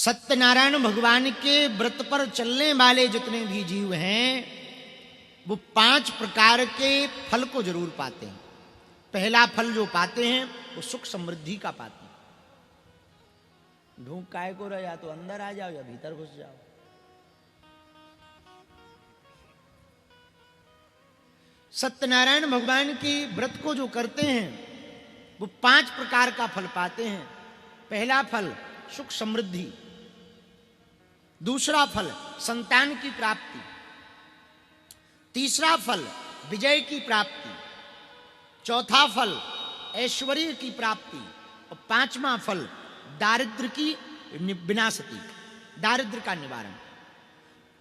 सत्यनारायण भगवान के व्रत पर चलने वाले जितने भी जीव हैं वो 5 प्रकार के फल को जरूर पाते हैं। पहला फल जो पाते हैं वो सुख समृद्धि का पाते हैं। ढूंढ काय को रह, या तो अंदर आ जाओ या भीतर घुस जाओ। सत्यनारायण भगवान के व्रत को जो करते हैं वो 5 प्रकार का फल पाते हैं। पहला फल सुख समृद्धि, दूसरा फल संतान की प्राप्ति, तीसरा फल विजय की प्राप्ति, चौथा फल ऐश्वर्य की प्राप्ति और 5वां फल दारिद्र्य की विनाशति, दारिद्र्य का निवारण।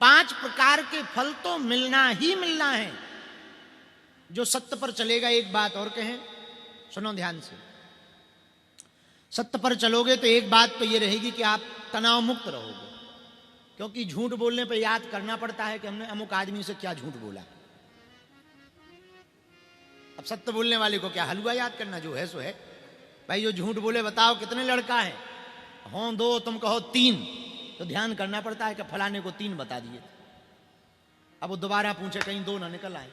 5 प्रकार के फल तो मिलना ही मिलना है जो सत्य पर चलेगा। एक बात और कहें, सुनो ध्यान से। सत्य पर चलोगे तो एक बात तो ये रहेगी कि आप तनाव मुक्त रहोगे, क्योंकि झूठ बोलने पर याद करना पड़ता है कि हमने अमुक आदमी से क्या झूठ बोला। अब सत्य बोलने वाले को क्या हलवा याद करना, जो है सो है। भाई जो झूठ बोले बताओ कितने लड़का है, हों 2 तुम कहो 3, तो ध्यान करना पड़ता है कि फलाने को 3 बता दिए। अब वो दोबारा पूछे कहीं 2 ना निकल आए,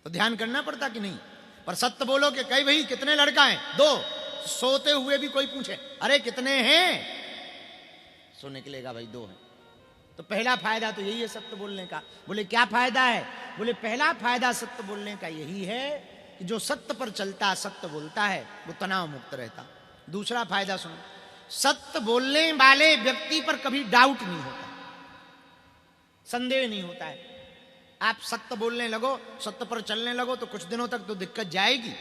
तो ध्यान करना पड़ता कि नहीं। पर सत्य बोलो कि कई भाई कितने लड़का हैं, 2, सोते हुए भी कोई पूछे अरे कितने हैं, सो निकलेगा भाई 2 हैं। तो पहला फायदा तो यही है सत्य बोलने का। बोले क्या फायदा है? बोले पहला फायदा सत्य बोलने का यही है कि जो सत्य पर चलता, सत्य बोलता है, वो तनाव मुक्त रहता। दूसरा फायदा सुनो, सत्य बोलने वाले व्यक्ति पर कभी डाउट नहीं होता, संदेह नहीं होता है। आप सत्य बोलने लगो, सत्य पर चलने लगो तो कुछ दिनों तक तो दिक्कत जाएगी,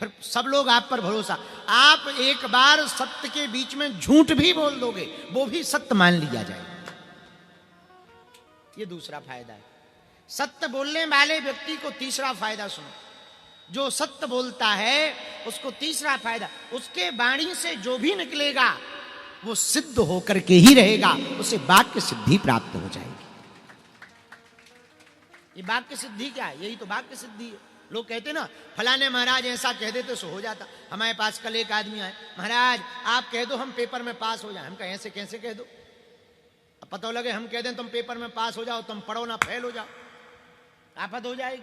फिर सब लोग आप पर भरोसा। आप एक बार सत्य के बीच में झूठ भी बोल दोगे, वो भी सत्य मान लिया जाएगा। ये दूसरा फायदा है। सत्य बोलने वाले व्यक्ति को तीसरा फायदा सुनो, जो सत्य बोलता है उसको तीसरा फायदा, उसके वाणी से जो भी निकलेगा वो सिद्ध होकर के ही रहेगा, उसे वाक्य सिद्धि प्राप्त हो जाएगी। ये वाक्य सिद्धि क्या है? यही तो वाक्य सिद्धि है। लोग कहते ना फलाने महाराज ऐसा कह देते सो हो जाता। हमारे पास कल एक आदमी आए, महाराज आप कह दो हम पेपर में पास हो जाए। हम कहें ऐसे कैसे कह दो? अब पता लगे हम कह दें तुम पेपर में पास हो जाओ, तुम पढ़ो ना फेल हो जाओ, आफत हो जाएगी।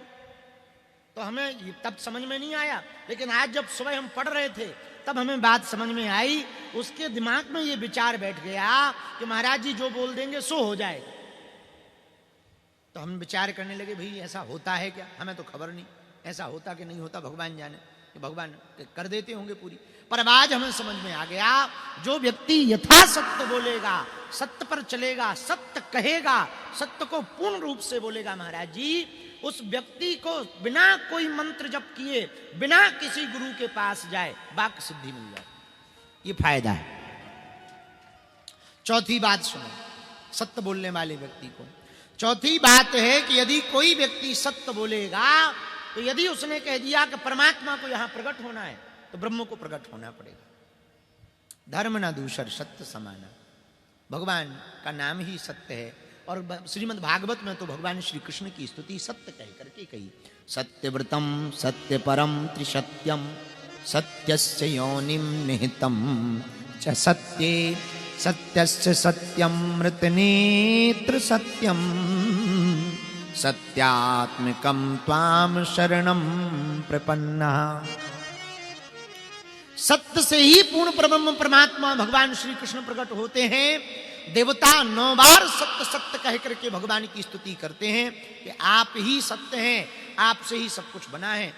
तो हमें तब समझ में नहीं आया, लेकिन आज जब सुबह हम पढ़ रहे थे तब हमें बात समझ में आई। उसके दिमाग में ये विचार बैठ गया कि महाराज जी जो बोल देंगे सो हो जाएगा। तो हम विचार करने लगे भाई ऐसा होता है क्या? हमें तो खबर नहीं, ऐसा होता कि नहीं होता भगवान जाने, कि भगवान कर देते होंगे पूरी। पर अब आज हमें समझ में आ गया, जो व्यक्ति यथा सत्य बोलेगा, सत्य पर चलेगा, सत्य कहेगा, सत्य को पूर्ण रूप से बोलेगा महाराज जी, उस व्यक्ति को बिना कोई मंत्र जप किए, बिना किसी गुरु के पास जाए वाक्य सिद्धि मिल जाए। ये फायदा है। चौथी बात सुनो सत्य बोलने वाले व्यक्ति को। चौथी बात है कि यदि कोई व्यक्ति सत्य बोलेगा तो यदि उसने कह दिया कि परमात्मा को यहां प्रकट होना है तो ब्रह्म को प्रकट होना पड़ेगा। धर्म न दूसर सत्य समाना, भगवान का नाम ही सत्य है। और श्रीमद् भागवत में तो भगवान श्री कृष्ण की स्तुति सत्य कह करके कही, सत्यव्रतम सत्य परम त्रिसत्यम सत्यस्य योनिम निहितम च सत्ये सत्यस्य सत्यम मृतनेत्र सत्यम सत्यात्मकम त्वाम शरणम प्रपन्ना। सत्य से ही पूर्ण ब्रह्म परमात्मा भगवान श्री कृष्ण प्रकट होते हैं। देवता 9 बार सत्य सत्य कह करके भगवान की स्तुति करते हैं कि आप ही सत्य हैं, आपसे ही सब कुछ बना है।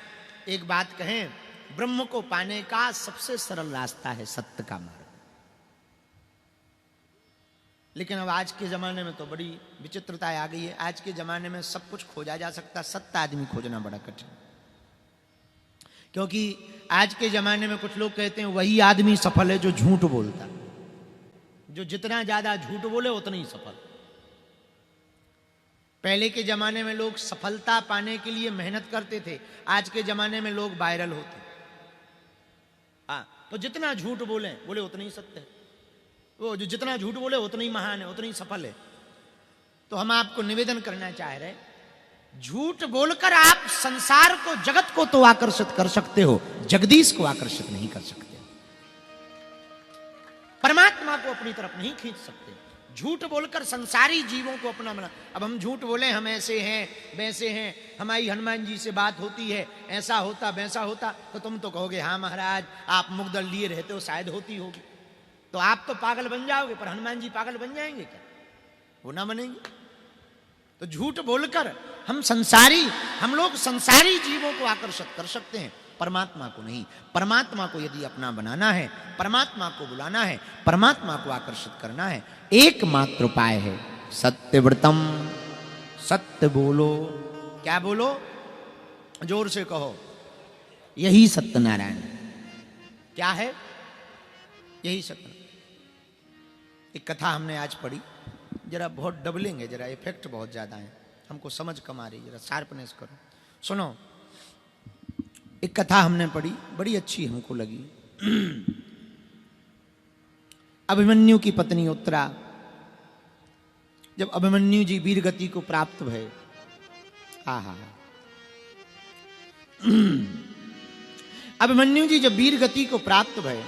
एक बात कहें, ब्रह्म को पाने का सबसे सरल रास्ता है सत्य का मार्ग। लेकिन अब आज के जमाने में तो बड़ी विचित्रता आ गई है। आज के जमाने में सब कुछ खोजा जा सकता, सत्य आदमी खोजना बड़ा कठिन। क्योंकि आज के जमाने में कुछ लोग कहते हैं वही आदमी सफल है जो झूठ बोलता, जो जितना ज्यादा झूठ बोले उतना ही सफल। पहले के जमाने में लोग सफलता पाने के लिए मेहनत करते थे, आज के जमाने में लोग वायरल होते। हाँ, तो जितना झूठ बोले उतना ही सत्य है। वो जो जितना झूठ बोले उतना ही महान है, उतना ही सफल है। तो हम आपको निवेदन करना चाह रहे हैं, झूठ बोलकर आप संसार को, जगत को तो आकर्षित कर सकते हो, जगदीश को आकर्षित नहीं कर सकते। परमात्मा को अपनी तरफ नहीं खींच सकते। झूठ बोलकर संसारी जीवों को अपना बना। अब हम झूठ बोले हम ऐसे हैं वैसे हैं, हमारी हनुमान जी से बात होती है, ऐसा होता वैसा होता, तो तुम तो कहोगे हाँ महाराज आप मुगदल लिए रहते हो, शायद होती होगी। तो आप तो पागल बन जाओगे, पर हनुमान जी पागल बन जाएंगे क्या? वो ना बनेंगे। तो झूठ बोलकर हम लोग संसारी जीवों को आकर्षित कर सकते हैं, परमात्मा को नहीं। परमात्मा को यदि अपना बनाना है, परमात्मा को बुलाना है, परमात्मा को आकर्षित करना है, एकमात्र उपाय है सत्यव्रतम। सत्य बोलो। क्या बोलो? जोर से कहो। यही सत्यनारायण है। क्या है? यही सत्य। एक कथा हमने आज पढ़ी, जरा बहुत डबलिंग है, जरा इफेक्ट बहुत ज्यादा है, हमको समझ कम आ रही, जरा शार्पनेस करो। सुनो, एक कथा हमने पढ़ी, बड़ी अच्छी हमको लगी। अभिमन्यु की पत्नी उत्तरा, जब अभिमन्यु जी वीर गति को प्राप्त भये, आहा, अभिमन्यु जी जब वीर गति को प्राप्त भये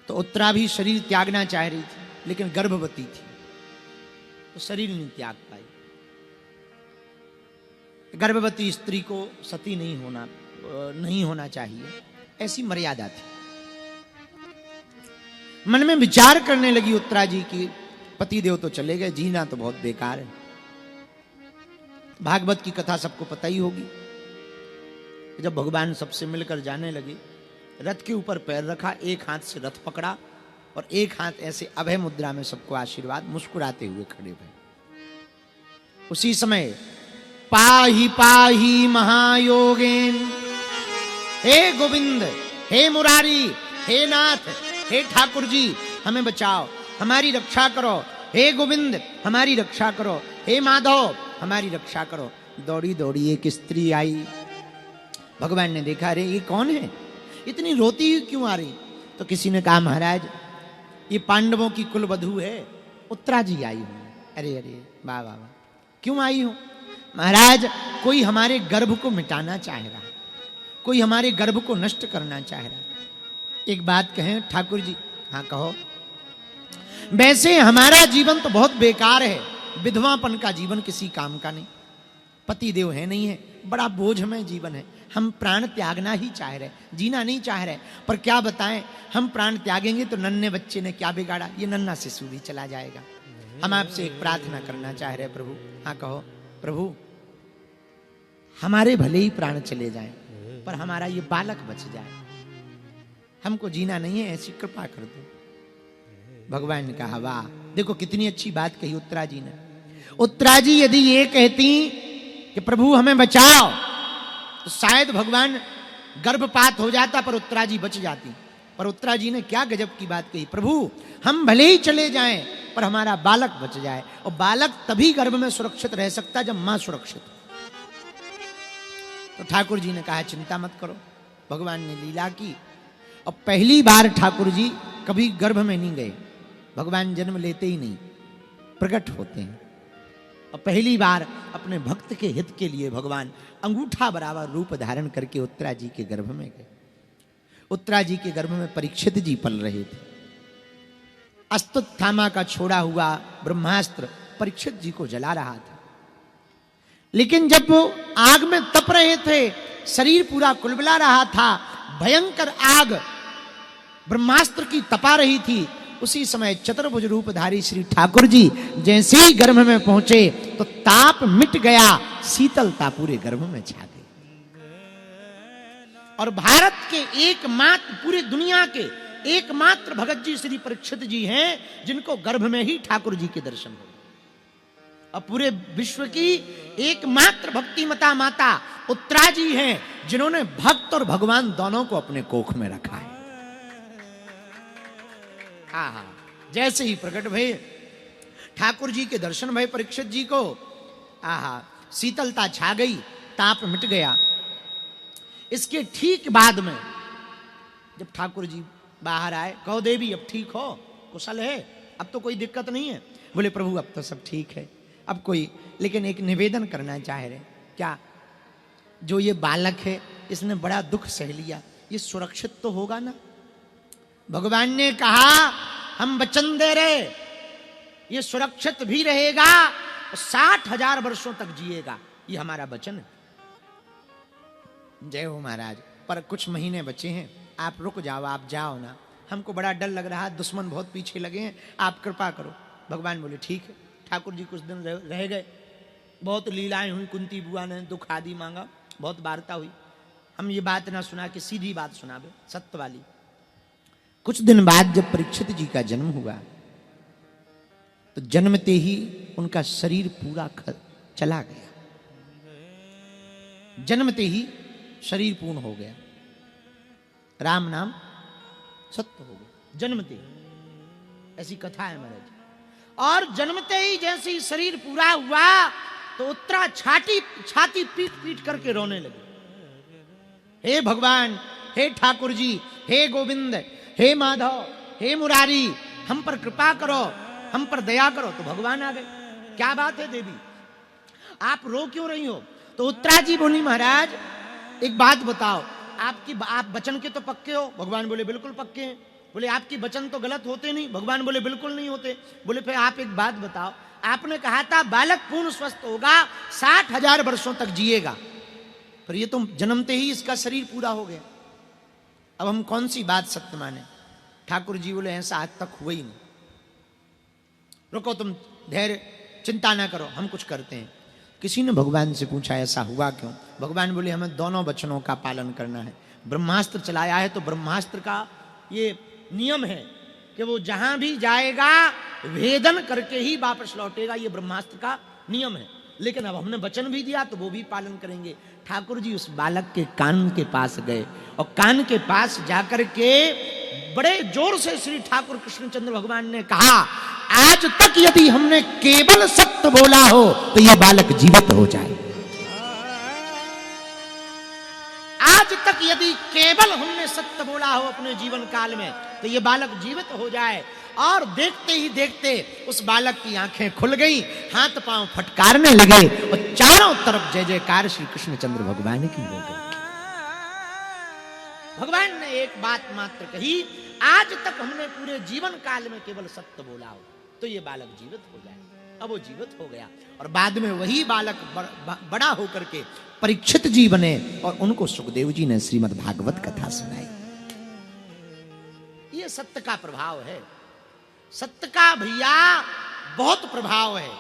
तो उत्तरा भी शरीर त्यागना चाह रही थी, लेकिन गर्भवती थी तो शरीर नहीं त्याग पाई। गर्भवती स्त्री को सती नहीं होना चाहिए, ऐसी मर्यादा थी। मन में विचार करने लगी उत्तरा जी की पति देव तो चले गए, जीना तो बहुत बेकार है। भागवत की कथा सबको पता ही होगी। जब भगवान सबसे मिलकर जाने लगे, रथ के ऊपर पैर रखा, एक हाथ से रथ पकड़ा और एक हाथ ऐसे अभय मुद्रा में सबको आशीर्वाद, मुस्कुराते हुए खड़े हुए। उसी समय पाही पाही महायोगेन, हे गोविंद, हे मुरारी, हे नाथ, हे ठाकुर जी हमें बचाओ, हमारी रक्षा करो, हे गोविंद हमारी रक्षा करो, हे माधव हमारी रक्षा करो। दौड़ी दौड़ी एक स्त्री आई। भगवान ने देखा, अरे ये कौन है, इतनी रोती क्यों आ रही? तो किसी ने कहा महाराज ये पांडवों की कुलवधू है, उत्तरा जी आई हूं। अरे अरे वाह वाह वाह, क्यों आई हूं? महाराज कोई हमारे गर्भ को मिटाना चाह रहा, कोई हमारे गर्भ को नष्ट करना चाह रहा। एक बात कहें ठाकुर जी? हाँ कहो। वैसे हमारा जीवन तो बहुत बेकार है, विधवापन का जीवन किसी काम का नहीं, पति देव है नहीं है, बड़ा बोझमय जीवन है। हम प्राण त्यागना ही चाह रहे, जीना नहीं चाह रहे। पर क्या बताएं, हम प्राण त्यागेंगे तो नन्हे बच्चे ने क्या बिगाड़ा, ये नन्हा शिशु भी चला जाएगा। हम आपसे एक प्रार्थना करना चाह रहे प्रभु। हाँ कहो। प्रभु हमारे भले ही प्राण चले जाएं, पर हमारा ये बालक बच जाए, हमको जीना नहीं है, ऐसी कृपा कर दो। भगवान ने कहा वाह, देखो कितनी अच्छी बात कही उत्तरा जी ने। उत्तरा जी यदि ये कहती कि प्रभु हमें बचाओ, तो शायद भगवान गर्भपात हो जाता, पर उत्तरा जी बच जाती। पर उत्तरा जी ने क्या गजब की बात कही, प्रभु हम भले ही चले जाएं पर हमारा बालक बच जाए। और बालक तभी गर्भ में सुरक्षित रह सकता जब मां सुरक्षित। तो ठाकुर जी ने कहा चिंता मत करो। भगवान ने लीला की और पहली बार ठाकुर जी कभी गर्भ में नहीं गए। भगवान जन्म लेते ही नहीं, प्रकट होते हैं। और पहली बार अपने भक्त के हित के लिए भगवान अंगूठा बराबर रूप धारण करके उत्तरा जी के गर्भ में गए। उत्तरा जी के गर्भ में परीक्षित जी पल रहे थे। अस्तुत्थामा का छोड़ा हुआ ब्रह्मास्त्र परीक्षित जी को जला रहा था। लेकिन जब वो आग में तप रहे थे, शरीर पूरा कुलबुला रहा था, भयंकर आग ब्रह्मास्त्र की तपा रही थी, उसी समय चतुर्भुज रूपधारी श्री ठाकुर जी जैसे ही गर्भ में पहुंचे तो ताप मिट गया, शीतलता पूरे गर्भ में छा गई। और भारत के एकमात्र, पूरी दुनिया के एकमात्र भगत जी श्री परीक्षित जी हैं जिनको गर्भ में ही ठाकुर जी के दर्शन हुए। और पूरे विश्व की एकमात्र भक्तिमता माता उत्तरा जी हैं जिन्होंने भक्त और भगवान दोनों को अपने कोख में रखा है। हाँ, जैसे ही प्रकट भये ठाकुर जी के दर्शन भये परीक्षित जी को, आहा शीतलता छा गई, ताप मिट गया। इसके ठीक बाद में जब ठाकुर जी बाहर आए, कहो देवी अब ठीक हो, कुशल है, अब तो कोई दिक्कत नहीं है? बोले प्रभु अब तो सब ठीक है, अब कोई, लेकिन एक निवेदन करना चाह रहे। क्या? जो ये बालक है इसने बड़ा दुख सह लिया, ये सुरक्षित तो होगा ना? भगवान ने कहा हम वचन दे रहे, ये सुरक्षित भी रहेगा और 60,000 वर्षों तक जिएगा, ये हमारा वचन है। जय हो महाराज। पर कुछ महीने बचे हैं, आप रुक जाओ, आप जाओ ना, हमको बड़ा डर लग रहा है, दुश्मन बहुत पीछे लगे हैं, आप कृपा करो। भगवान बोले ठीक है। ठाकुर जी कुछ दिन रह गए, बहुत लीलाएं हुई, कुंती बुआ ने दुख आदि मांगा, बहुत वार्ता हुई। हम ये बात ना सुना कि सीधी बात सुनावे, सत्य वाली। कुछ दिन बाद जब परीक्षित जी का जन्म हुआ तो जन्मते ही उनका शरीर पूरा चला गया, जन्मते ही शरीर पूर्ण हो गया, राम नाम सत्य हो गया जन्मते ही, ऐसी कथा है महाराज। और जन्मते ही जैसे ही शरीर पूरा हुआ तो उत्तरा छाती पीट पीट करके रोने लगे, हे भगवान, हे ठाकुर जी, हे गोविंद, हे माधव, हे मुरारी, हम पर कृपा करो, हम पर दया करो। तो भगवान आ गए, क्या बात है देवी, आप रो क्यों रही हो? तो उत्तरा जी बोली महाराज एक बात बताओ, आप वचन के तो पक्के हो? भगवान बोले बिल्कुल पक्के हैं। बोले आपकी वचन तो गलत होते नहीं? भगवान बोले बिल्कुल नहीं होते। बोले फिर आप एक बात बताओ, आपने कहा था बालक पूर्ण स्वस्थ होगा, 60,000 वर्षों तक जिएगा, पर ये तो जन्मते ही इसका शरीर पूरा हो गया, अब हम कौन सी बात सत्य माने? ठाकुर जी बोले ऐसा आज तक हुआ ही नहीं, रुको तुम धैर्य, चिंता ना करो, हम कुछ करते हैं। किसी ने भगवान से पूछा ऐसा हुआ क्यों? भगवान बोले हमें दोनों वचनों का पालन करना है। ब्रह्मास्त्र चलाया है तो ब्रह्मास्त्र का ये नियम है कि वो जहां भी जाएगा भेदन करके ही वापस लौटेगा, ये ब्रह्मास्त्र का नियम है। लेकिन अब हमने वचन भी दिया तो वो भी पालन करेंगे। ठाकुर जी उस बालक के कान के पास गए और कान के पास जाकर के बड़े जोर से श्री ठाकुर कृष्णचंद्र भगवान ने कहा, आज तक यदि हमने केवल सत्य बोला हो तो यह बालक जीवित हो जाए। आज तक यदि केवल हमने सत्य बोला हो अपने जीवन काल में तो यह बालक जीवित हो जाए। और देखते ही देखते उस बालक की आंखें खुल गई, हाथ पांव फटकारने लगे और चारों तरफ जय जयकार श्री कृष्णचंद्र भगवान की हो गई। भगवान ने एक बात मात्र कही, आज तक हमने पूरे जीवन काल में केवल सत्य बोला हो तो ये बालक जीवित हो जाए। अब वो जीवित हो गया और बाद में वही बालक बड़ा होकर के परीक्षित जी बने और उनको सुखदेव जी ने श्रीमद् भागवत कथा सुनाई। ये सत्य का प्रभाव है, सत्य का भैया बहुत प्रभाव है।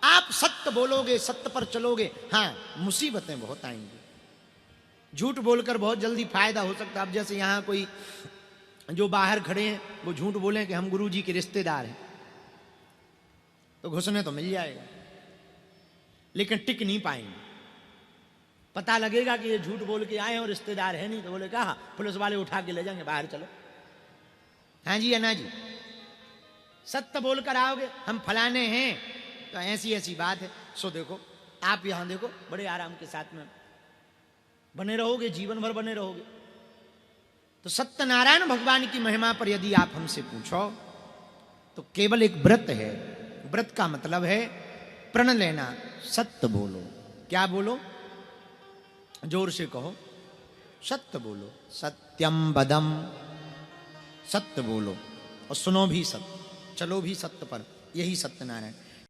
आप सत्य बोलोगे, सत्य पर चलोगे, हाँ मुसीबतें बहुत आएंगी। झूठ बोलकर बहुत जल्दी फायदा हो सकता है। अब जैसे यहां कोई जो बाहर खड़े हैं वो झूठ बोलें कि हम गुरु जी के रिश्तेदार हैं तो घुसने तो मिल जाएगा, लेकिन टिक नहीं पाएंगे। पता लगेगा कि ये झूठ बोल के आए और रिश्तेदार है नहीं तो बोले कहा पुलिस वाले उठा के ले जाएंगे, बाहर चलो। हाँ जी अन्ना जी, सत्य बोलकर आओगे हम फलाने हैं तो ऐसी ऐसी बात है। सो देखो आप यहां देखो बड़े आराम के साथ में बने रहोगे, जीवन भर बने रहोगे। तो सत्यनारायण भगवान की महिमा पर यदि आप हमसे पूछो तो केवल एक व्रत है। व्रत का मतलब है प्रण लेना, सत्य बोलो। क्या बोलो? जोर से कहो, सत्य बोलो। सत्यम वदम, सत्य बोलो और सुनो भी सत्य, चलो भी सत्य पर, यही सत्यनारायण।